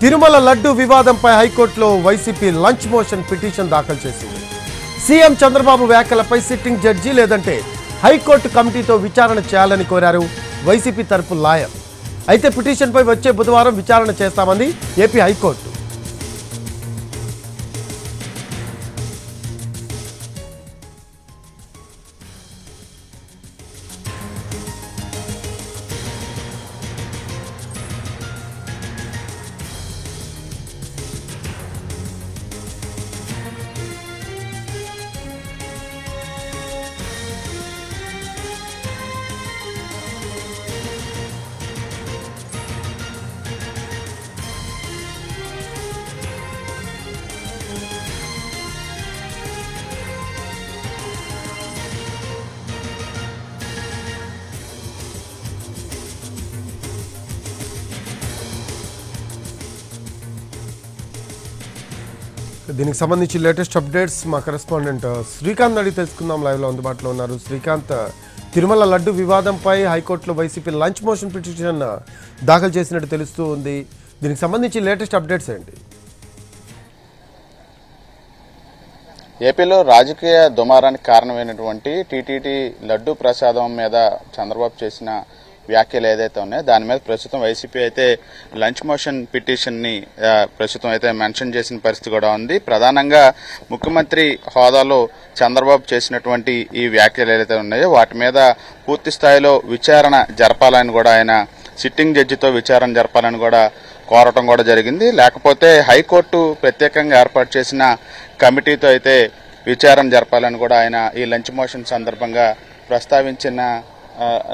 తిరుమల లడ్డు వివాదంపై హైకోర్టులో YCP lunch motion petition దాఖలు చేసింది. సీఎం చంద్రబాబు వ్యాఖ్యలపై సిట్టింగ్ జడ్జి లేదంటే హైకోర్టు కమిటీతో విచారణ చేయాలని కోరారు వైసీపీ తరపు లాయర్. అయితే పిటిషన్పై వచ్చే బుధవారం విచారణ చేస్తామంది ఏపీ హైకోర్టు. దీనికి సంబంధించి లేటెస్ట్ అప్డేట్స్ మా కరెస్పాండెంట్ శ్రీకాంత్ అడిగి తెలుసుకుందాం. లైవ్లో అందుబాటులో ఉన్నారు. శ్రీకాంత్, తిరుమల లడ్డు వివాదంపై హైకోర్టులో వైసీపీ లంచ్ మోషన్ పిటిషన్ దాఖలు చేసినట్టు తెలుస్తూ ఉంది. దీనికి సంబంధించి లేటెస్ట్ అప్డేట్స్ ఏంటి? ఏపీలో రాజకీయ దుమారానికి కారణమైనటువంటి టీటీడీ లడ్డు ప్రసాదం మీద చంద్రబాబు చేసిన వ్యాఖ్యలు ఏదైతే ఉన్నాయో దాని మీద ప్రస్తుతం వైసీపీ అయితే లంచ్ మోషన్ పిటిషన్ ని ప్రస్తుతం అయితే మెన్షన్ చేసిన పరిస్థితి కూడా ఉంది. ప్రధానంగా ముఖ్యమంత్రి హోదాలో చంద్రబాబు చేసినటువంటి ఈ వ్యాఖ్యలు ఏదైతే ఉన్నాయో వాటి మీద పూర్తి స్థాయిలో విచారణ జరపాలని కూడా ఆయన సిట్టింగ్ జడ్జితో విచారణ జరపాలని కూడా కోరటం కూడా జరిగింది. లేకపోతే హైకోర్టు ప్రత్యేకంగా ఏర్పాటు చేసిన కమిటీతో అయితే విచారణ జరపాలని కూడా ఆయన ఈ లంచ్ మోషన్ సందర్భంగా ప్రస్తావించిన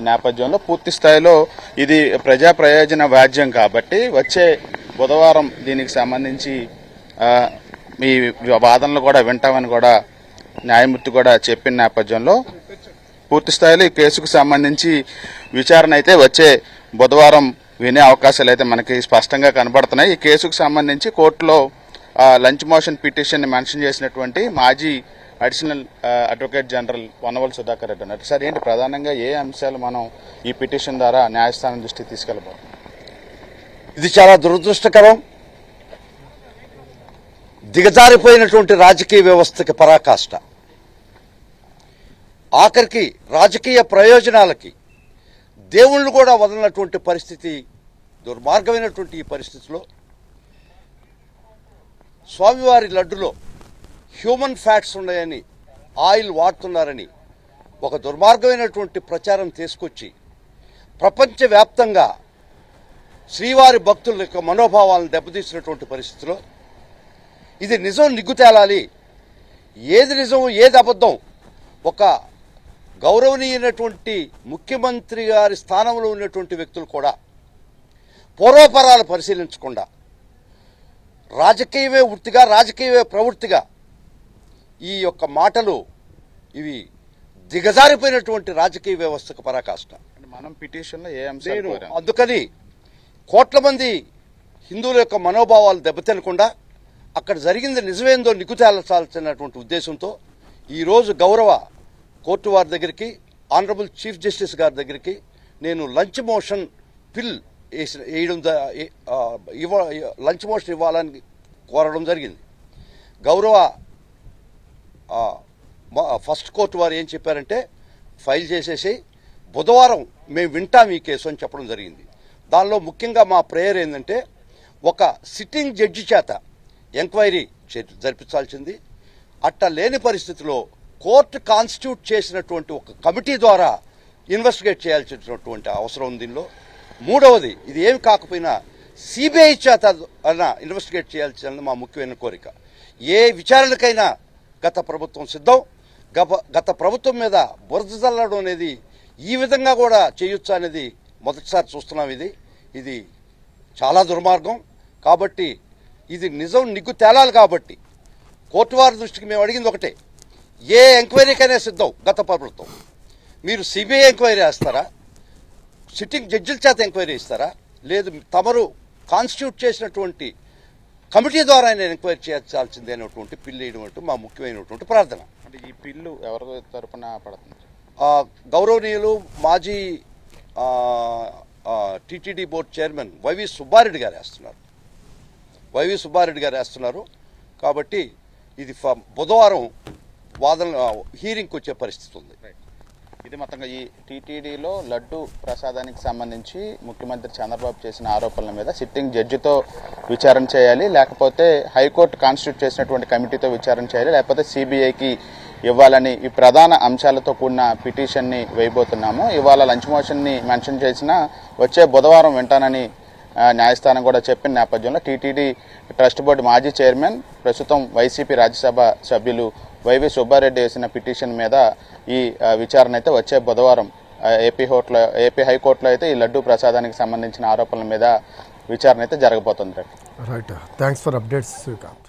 నేపథ్యంలో పూర్తి స్థాయిలో ఇది ప్రజా ప్రయోజన వ్యాజ్యం కాబట్టి వచ్చే బుధవారం దీనికి సంబంధించి ఈ వాదనలు కూడా వింటామని కూడా న్యాయమూర్తి కూడా చెప్పిన నేపథ్యంలో పూర్తి స్థాయిలో ఈ కేసుకు సంబంధించి విచారణ అయితే వచ్చే బుధవారం వినే అవకాశాలు అయితే మనకి స్పష్టంగా కనబడుతున్నాయి. ఈ కేసుకు సంబంధించి కోర్టులో లంచ్ మోషన్ పిటిషన్ మెన్షన్ చేసినటువంటి మాజీ అడిషనల్ అడ్వకేట్ జనరల్ వనవల్ సుధాకర్ రెడ్డి అన్నారు. సార్, ఏంటి ప్రధానంగా ఏ అంశాలు మనం ఈ పిటిషన్ ద్వారా న్యాయస్థానం దృష్టికి తీసుకెళ్ళబోతున్నాం? ఇది చాలా దురదృష్టకరం. దిగజారిపోయినటువంటి రాజకీయ వ్యవస్థకి పరాకాష్ట. ఆఖరికి రాజకీయ ప్రయోజనాలకి దేవుళ్ళు కూడా వదలనటువంటి పరిస్థితి, దుర్మార్గమైనటువంటి ఈ పరిస్థితిలో స్వామివారి లడ్డులో హ్యూమన్ ఫ్యాట్స్ ఉన్నాయని, ఆయిల్ వాడుతున్నారని ఒక దుర్మార్గమైనటువంటి ప్రచారం తీసుకొచ్చి ప్రపంచవ్యాప్తంగా శ్రీవారి భక్తుల యొక్క మనోభావాలను దెబ్బతీసినటువంటి పరిస్థితిలో ఇది నిజం నిగ్గు తేలాలి. ఏది నిజం ఏది అబద్ధం ఒక గౌరవనీయమైనటువంటి ముఖ్యమంత్రి గారి స్థానంలో ఉన్నటువంటి వ్యక్తులు కూడా పూర్వపరాలు పరిశీలించకుండా రాజకీయమే వృత్తిగా, రాజకీయమే ప్రవృత్తిగా ఈ యొక్క మాటలు ఇవి దిగజారిపోయినటువంటి రాజకీయ వ్యవస్థకు పరాకాష్ట. మనం పిటిషన్లో ఏ అంశాలు అందుకని కోట్ల మంది హిందువుల యొక్క మనోభావాలు దెబ్బతినకుండా అక్కడ జరిగింది నిజమేందో నిగ్గు తేల్చాల్సినటువంటి ఉద్దేశంతో ఈరోజు గౌరవ కోర్టు వారి దగ్గరికి, ఆనరబుల్ చీఫ్ జస్టిస్ గారి దగ్గరికి నేను లంచ్ మోషన్ పిల్ లంచ్ మోషన్ ఇవ్వాలని కోరడం జరిగింది. గౌరవ ఫస్ట్ కోర్టు వారు ఏం చెప్పారంటే ఫైల్ చేసేసి బుధవారం మేము వింటాం ఈ కేసు అని చెప్పడం జరిగింది. దానిలో ముఖ్యంగా మా ప్రేయర్ ఏంటంటే ఒక సిట్టింగ్ జడ్జి చేత ఎంక్వైరీ జరిపించాల్సింది. అట్ట లేని పరిస్థితిలో కోర్టు కాన్స్టిట్యూట్ చేసినటువంటి ఒక కమిటీ ద్వారా ఇన్వెస్టిగేట్ చేయాల్సినటువంటి అవసరం ఉంది. దీనిలో మూడవది, ఇది ఏమి కాకపోయినా సిబిఐ చేత అన్న ఇన్వెస్టిగేట్ చేయాల్సింది మా ముఖ్యమైన కోరిక. ఏ విచారణకైనా గత ప్రభుత్వం సిద్ధం. గత ప్రభుత్వం మీద బురద చల్లడం అనేది ఈ విధంగా కూడా చేయొచ్చా అనేది మొదటిసారి చూస్తున్నాం. ఇది చాలా దుర్మార్గం. కాబట్టి ఇది నిజం నిగ్గు తేలాలి. కాబట్టి కోర్టు వారి దృష్టికి మేము అడిగింది ఒకటే, ఏ ఎంక్వైరీకైనా సిద్ధం గత ప్రభుత్వం. మీరు సిబిఐ ఎంక్వైరీ వేస్తారా, సిట్టింగ్ జడ్జిల చేత ఎంక్వైరీ ఇస్తారా, లేదు తమరు కాన్స్టిట్యూట్ చేసినటువంటి కమిటీ ద్వారా ఆయన ఎంక్వైరీ చేయాల్సిందే అనేటువంటి పిల్లు వేయడం మా ముఖ్యమైనటువంటి ప్రార్థన. అంటే ఈ పిల్లు ఎవరి తరపున పడుతుంది? గౌరవనీయులు మాజీ TTD board chairman YV Subba Reddy గారు వేస్తున్నారు. వైవి సుబ్బారెడ్డి గారు వేస్తున్నారు. కాబట్టి ఇది బుధవారం వాదన హీరింగ్కి వచ్చే పరిస్థితి ఉంది. ఇది మొత్తంగా ఈ టీటీడీలో లడ్డు ప్రసాదానికి సంబంధించి ముఖ్యమంత్రి చంద్రబాబు చేసిన ఆరోపణల మీద సిట్టింగ్ జడ్జితో విచారణ చేయాలి, లేకపోతే హైకోర్టు కాన్స్టిట్యూట్ చేసినటువంటి కమిటీతో విచారణ చేయాలి, లేకపోతే సిబిఐకి ఇవ్వాలని ఈ ప్రధాన అంశాలతో కూడిన పిటిషన్ని వేయబోతున్నాము. ఇవాళ లంచ్ మోషన్ని మెన్షన్ చేసినా వచ్చే బుధవారం వింటానని న్యాయస్థానం కూడా చెప్పిన నేపథ్యంలో టీటీడీ ట్రస్ట్ బోర్డు మాజీ చైర్మన్, ప్రస్తుతం వైసీపీ రాజ్యసభ సభ్యులు వైవి సుబ్బారెడ్డి వేసిన పిటిషన్ మీద ఈ విచారణ అయితే వచ్చే బుధవారం ఏపీ హైకోర్టులో అయితే ఈ లడ్డూ ప్రసాదానికి సంబంధించిన ఆరోపణల మీద విచారణ అయితే జరగబోతుంది. Right, thanks for updates Srikanth.